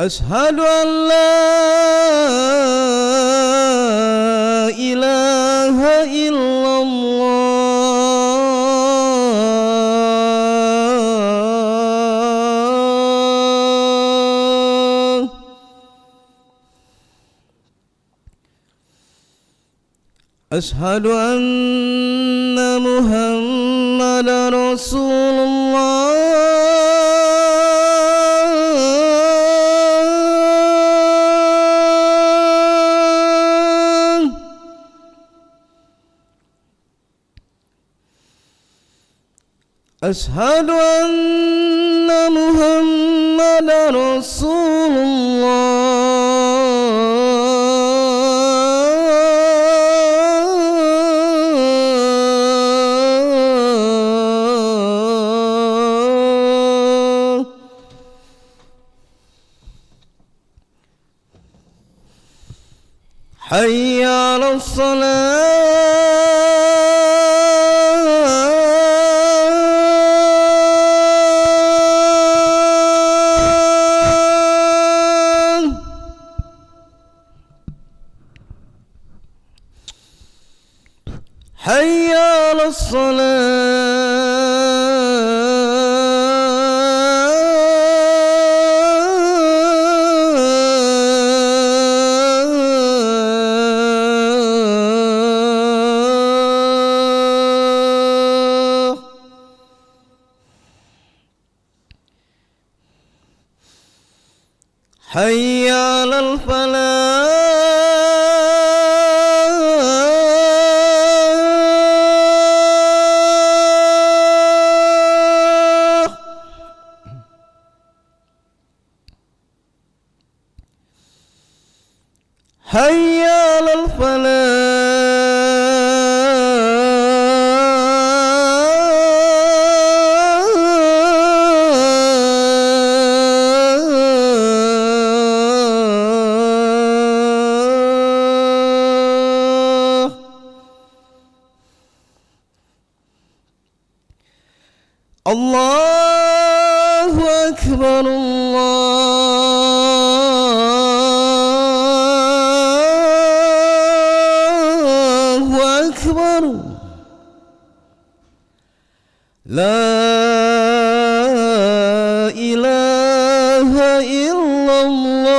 أشهد أن لا إله إلا الله. أشهد أن محمدا رسول الله. أشهد أن محمدا رسول الله. حي على الصلاة. حي على الصلاة. حي على الفلاح. حي على الفلاح. الله أكبر الله أكبر. لا إله إلا الله.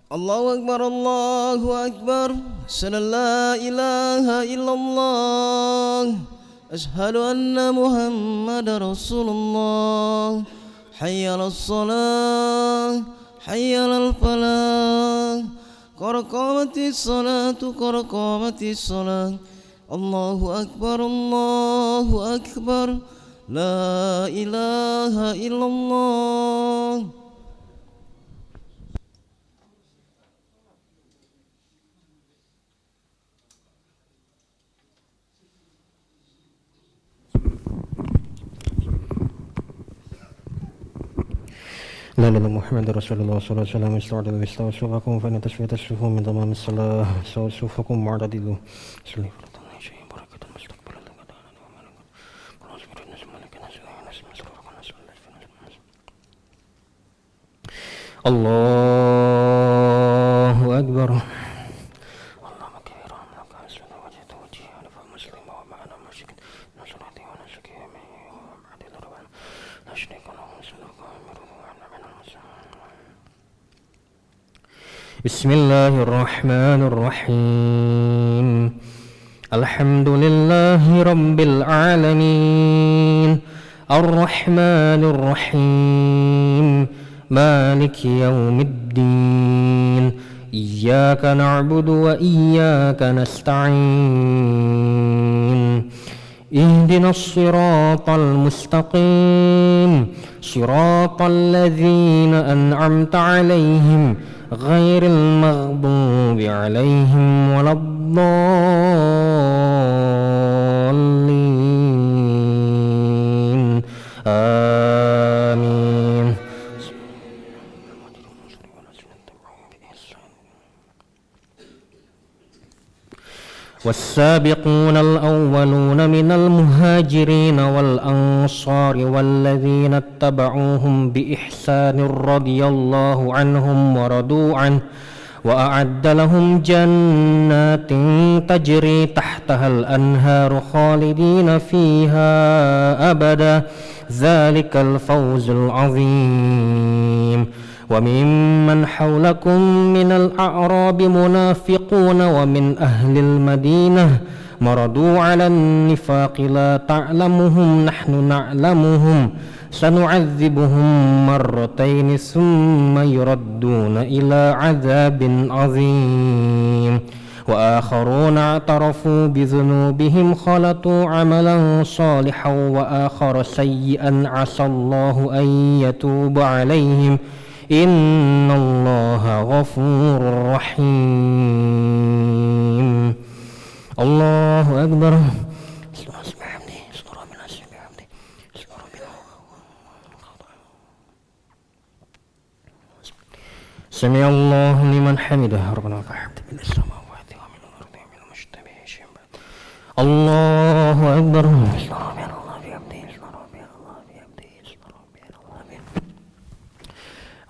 الله أكبر الله أكبر أشهد أن لا إله إلا الله أشهد أن محمد رسول الله حي على الصلاة حي على الفلاح قد قامت الصلاة قد قامت الصلاة الله أكبر الله أكبر لا إله إلا الله. لا إله إلا محمد رسول الله صلى الله عليه وسلم. استعدوا واستووا صفوفكم فإن تسوية الصفوف من تمام الصلاة. استووا صفوفكم واعتدلوا. صلوا فرضا شيء بركة مستقبلا الله أكبر. اللهم كبيرا لك أسلم وجهت وجهي ونفع مسلم ومعنا مشرك نصرتي ونسكي وبعد الربان لا شريك له سلوك بسم الله الرحمن الرحيم. الحمد لله رب العالمين الرحمن الرحيم مالك يوم الدين إياك نعبد وإياك نستعين اهدنا الصراط المستقيم صراط الذين أنعمت عليهم غير المغضوب عليهم ولا الضالين آمين. والسابقون الأولون من المهاجرين والأنصار والذين اتبعوهم بإحسان رضي الله عنهم ورضوا عنه وأعد لهم جنات تجري تحتها الأنهار خالدين فيها أبدا ذلك الفوز العظيم. وممن حولكم من الأعراب منافقون ومن أهل المدينة مرضوا على النفاق لا تعلمهم نحن نعلمهم سنعذبهم مرتين ثم يردون إلى عذاب عظيم. وآخرون اعترفوا بذنوبهم خلطوا عملا صالحا وآخر سيئا عسى الله أن يتوب عليهم إن الله غفور رحيم. الله أكبر. سمع الله لمن حمده ربنا لك الحمد من السماوات ومن الأرض ومن المشتبه شيء الله أكبر.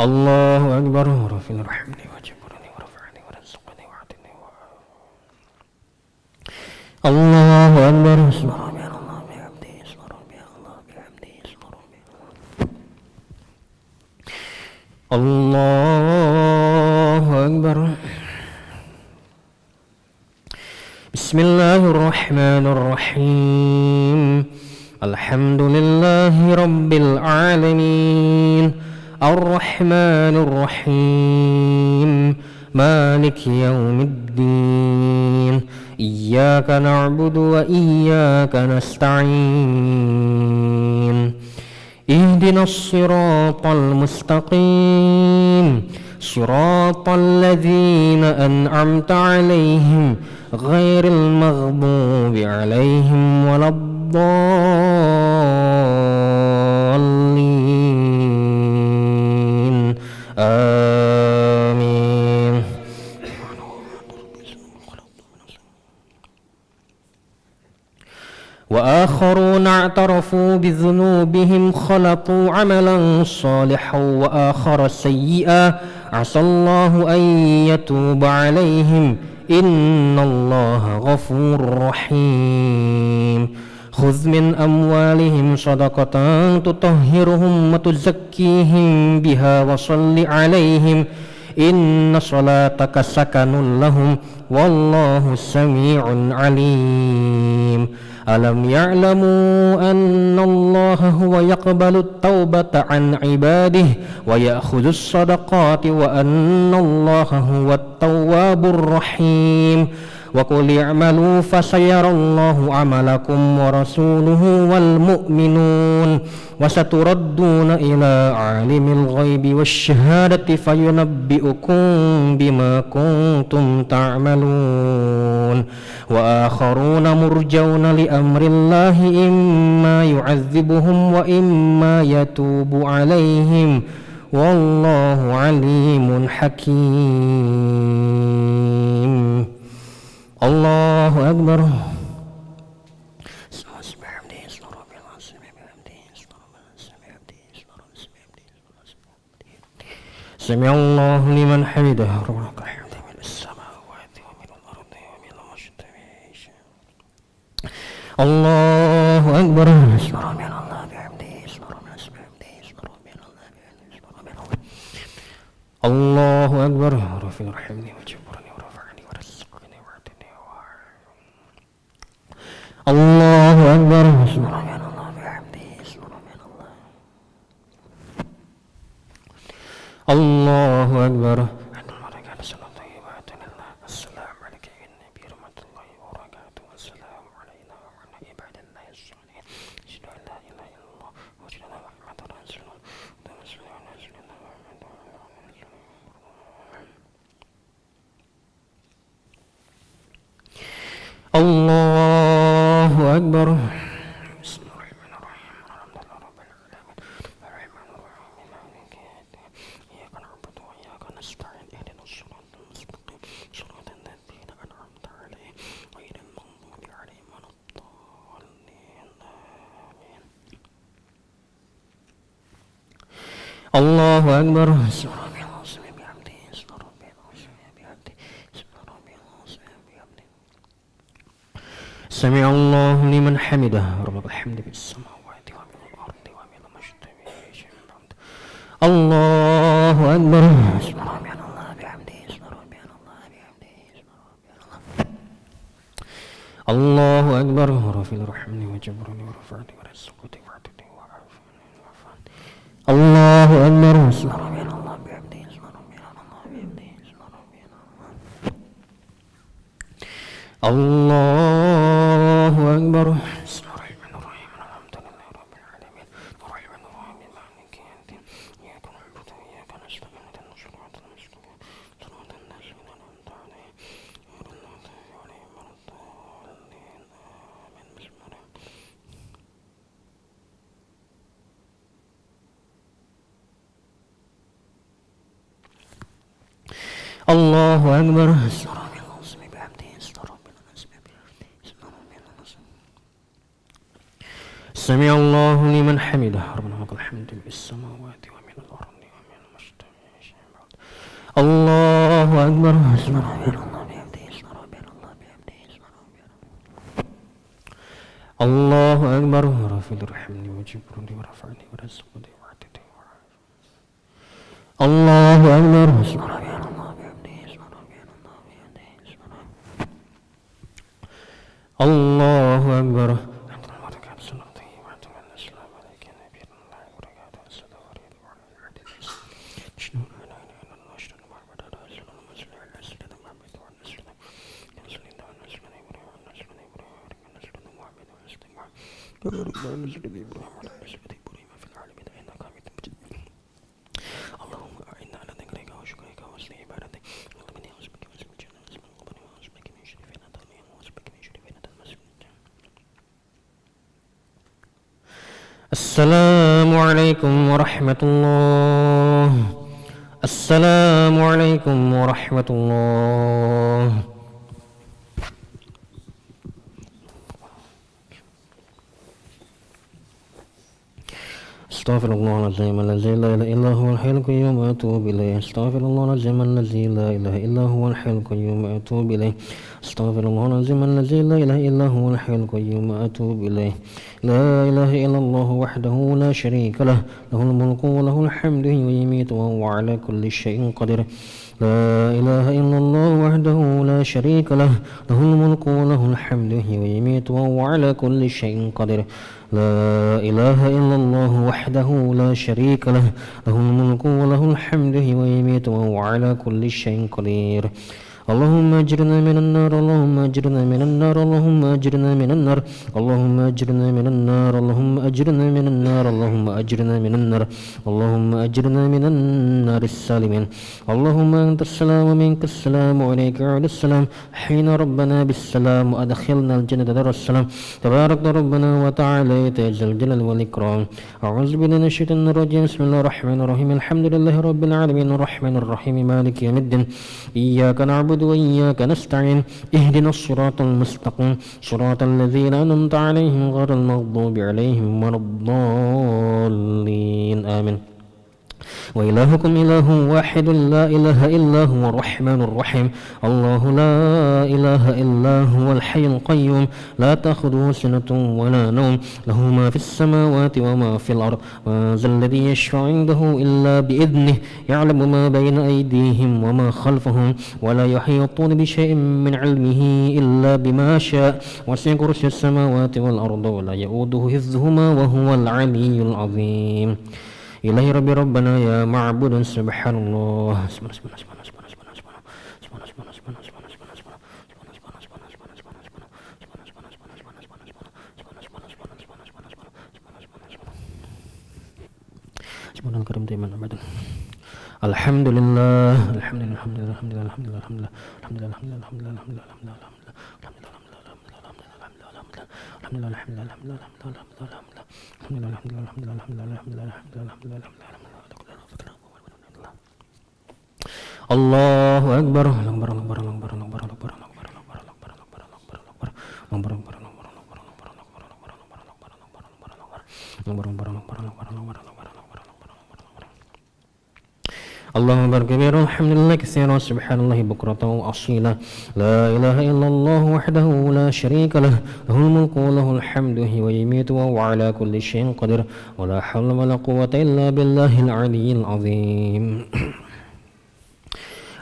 الله أكبر. ورفعني رحمني وجبرني ورفعني ورزقني وعدني الله أكبر. اسم ربي الله بحمده اسم ربي الله بحمده اسم ربي الله أكبر. بسم الله الرحمن الرحيم. الحمد لله رب العالمين الرحمن الرحيم مالك يوم الدين إياك نعبد وإياك نستعين اهدنا الصراط المستقيم صراط الذين أنعمت عليهم غير المغضوب عليهم ولا الضالين آمين. وآخرون اعترفوا بذنوبهم خلطوا عملا صالحا وآخر سيئا عسى الله أن يتوب عليهم إن الله غفور رحيم. خذ من أموالهم صدقة تطهرهم وتزكيهم بها وصل عليهم إن صلاتك سكن لهم والله سميع عليم ألم يعلموا أن الله هو يقبل التوبة عن عباده ويأخذ الصدقات وأن الله هو التواب الرحيم وقل اعملوا فسيرى الله عملكم ورسوله والمؤمنون وستردون إلى عالم الغيب والشهادة فينبئكم بما كنتم تعملون وآخرون مرجون لأمر الله إما يعذبهم وإما يتوب عليهم والله عليم حكيم الله أكبر سمع الله لمن حمده ربنا الحمد من السماوات ومن الأرض ومن الله أكبر الله أكبر رفيع رحمني وجبرني ورفعني ورزقني وعدني الله أكبر الله أكبر السلام عليك يا النبي ورحمة الله وبركاته والسلام علينا وعلى عباد الله الصالحين أشهد أن لا إله إلا الله وأشهد أن محمدا رسول الله الله أكبر بسم الله الرحمن الرحيم الحمد لله رب العالمين الرحمن الرحيم مالك يوم الدين إياك نعبد وإياك نستعين اهدنا الصراط المستقيم صراط الذين أنعمت عليهم غير المغضوب عليهم ولا الضالين آمين الله أكبر سمع الله لمن حمده رب الحمد في السماوات ومن الأرض ومن المشتبه شيء بعد الله أكبر الله أكبر رفيع رحمني وجبرني ورفعني ورزقني وعدني وعافني الله أكبر الله أكبر بسم الله الرحمن الرحيم الحمد لله رب العالمين الرحمن الرحيم مالك يوم الدين إياك نعبد وإياك نستعين اهدنا الصراط المستقيم صراط الذين أنعمت عليهم غير المغضوب عليهم ولا الضالين آمين بسم الله أكبر سمع الله لمن حمده ربنا لك الحمد في السماوات ومن الأرض ومن المشتبه شيء بعد الله أكبر الله أكبر رفيع رحمني وجبرني ورفعني ورزقني وعدني الله أكبر الله أكبر اللهم أعنا على ذكرك وشكرك وحسن عبادتك اللهم إني أعوذ بك من الجهل ومن القبر وأعوذ بك من شر فتنة الدنيا وأعوذ بك من شر فتنة المسيح الدجال. السلام عليكم ورحمة الله. السلام عليكم ورحمة الله. استغفر الله العظيم الذي لا اله الا هو الحي القيوم واتوب اليه. استغفر الله العظيم الذي لا اله الا هو الحي القيوم واتوب اليه. أستغفر الله العظيم الذي لا إله إلا هو الحي القيوم وأتوب إليه. لا إله إلا الله وحده لا شريك له، له الملك وله الحمد ويميت وهو على كل شيء قدير. لا إله إلا الله وحده لا شريك له، له الملك وله الحمد ويميت وهو على كل شيء قدير. لا إله إلا الله وحده لا شريك له، له الملك وله الحمد ويميت وهو على كل شيء قدير. اللهم أجرنا من النار، اللهم أجرنا من النار، اللهم أجرنا من النار، اللهم أجرنا من النار، اللهم أجرنا من النار، اللهم أجرنا من النار، اللهم أجرنا من النار السالمين. اللهم أنت السلام ومنك السلام وعليك يعود السلام. حين ربنا بالسلام وأدخلنا الجنة دار السلام. تبارك ربنا وتعالى يا ذا الجلال والإكرام. أعوذ بالله من الشيطان الرجيم. بسم الله الرحمن الرحيم. الحمد لله رب العالمين الرحمن الرحيم مالك يوم الدين. إياك نعبد وإياك نستعين. اهدنا الصراط المستقيم صراط الذين أنعمت عليهم غير المغضوب عليهم ولا الضالين آمين. وإلهكم إله واحد لا إله إلا هو الرحمن الرحيم. الله لا إله إلا هو الحي القيوم لا تأخذه سنة ولا نوم، له ما في السماوات وما في الأرض. ما ذا الذي يشفع عنده إلا بإذنه، يعلم ما بين أيديهم وما خلفهم، ولا يحيطون بشيء من علمه إلا بما شاء. وسع كرسي السماوات والأرض ولا يؤوده حفظهما وهو العلي العظيم. إلهي ربي ربنا يا معبود سبحان الله. الحمد لله الحمد لله الحمد لله الحمد لله الحمد لله الحمد لله الحمد لله الحمد لله الحمد لله الحمد لله الحمد لله الله أكبر الله أكبر الله أكبر الله أكبر الله أكبر الله أكبر الله أكبر الله أكبر الله أكبر الله أكبر الله أكبر كبيرا الحمد لله كثيرا سبحان الله بكرة وأصيلا. لا إله إلا الله وحده لا شريك له، له الملك وله الحمد ويميت وهو على كل شيء قدير. ولا حول ولا قوة إلا بالله العلي العظيم.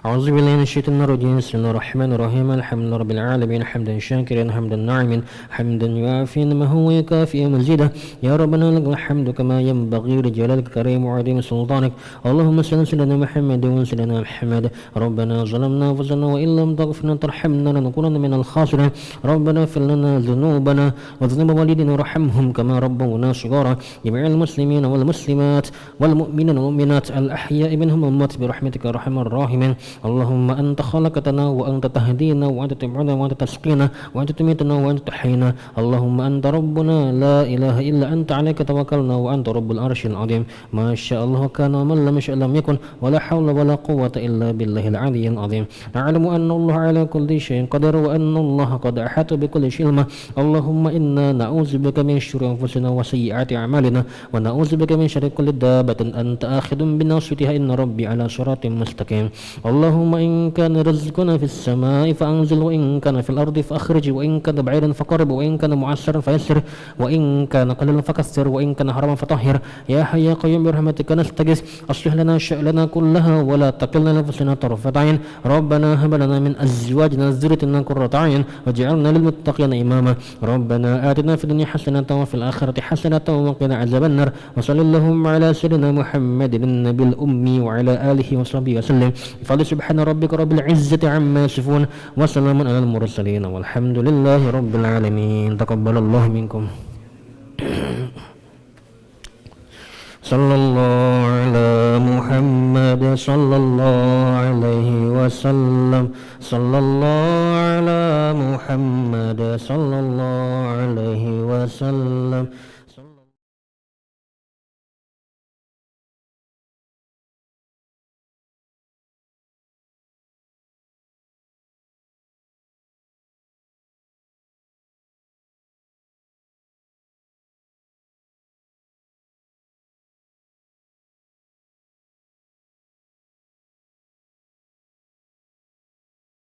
أعوذ بالله من الشيطان الرجيم. بسم الله الرحمن الرحيم. الحمد لله رب العالمين حمدا شاكرا حمدا ناعما حمدا يوافي نعمه ويكافئ مزيده. يا ربنا لك الحمد كما ينبغي لجلالك الكريم وعظيم سلطانك. اللهم صل على سيدنا محمد وسيدنا محمد. ربنا ظلمنا انفسنا وإن لم تغفر لنا وترحمنا لنكونن من الخاسرين. ربنا اغفر لنا ذنوبنا وذنوب والدينا وارحمهم كما ربونا صغارا. جميع المسلمين والمسلمات والمؤمنين والمؤمنات الأحياء منهم والأموات برحمتك يا أرحم الراحمين. اللهم أنت خلقتنا وأنت تهدينا وأنت تبعنا وأنت تسقينا وأنت تميتنا وأنت تحيينا. اللهم أنت ربنا لا إله إلا أنت، عليك توكلنا وأنت رب العرش العظيم. ما شاء الله كان ومن لم يشاء لم يكن، ولا حول ولا قوة إلا بالله العلي العظيم. نعلم أن الله على كل شيء قدير وأن الله قد أحاط بكل شيء علما. اللهم إنا نعوذ بك من شرور أنفسنا وسيئات أعمالنا، ونعوذ بك من شر كل دابة أنت آخذ بناصيتها، إن ربي على صراط مستقيم. اللهم إن كان رزقنا في السماء فأنزل، وإن كان في الأرض فأخرج، وإن كان بعيدا فقرب، وإن كان معسرا فيسر، وإن كان قليلا فكثر، وإن كان حراما فطهر. يا حي يا قيوم برحمتك نستغيث. أصلح لنا شأننا كلها ولا تكلنا لنفسنا طرفة عين. ربنا هب لنا من أزواجنا وذريتنا قرة أعين واجعلنا للمتقين إماما. ربنا آتنا في الدنيا حسنة وفي الآخرة حسنة وقنا عذاب النار. وصلى اللهم على سيدنا محمد النبي الأمي وعلى آله وصحبه وسلم. سبحان ربك رب العزة عما يصفون وسلام على المرسلين والحمد لله رب العالمين. تقبل الله منكم. صلى الله على محمد صلى الله عليه وسلم. صلى الله على محمد صلى الله عليه وسلم.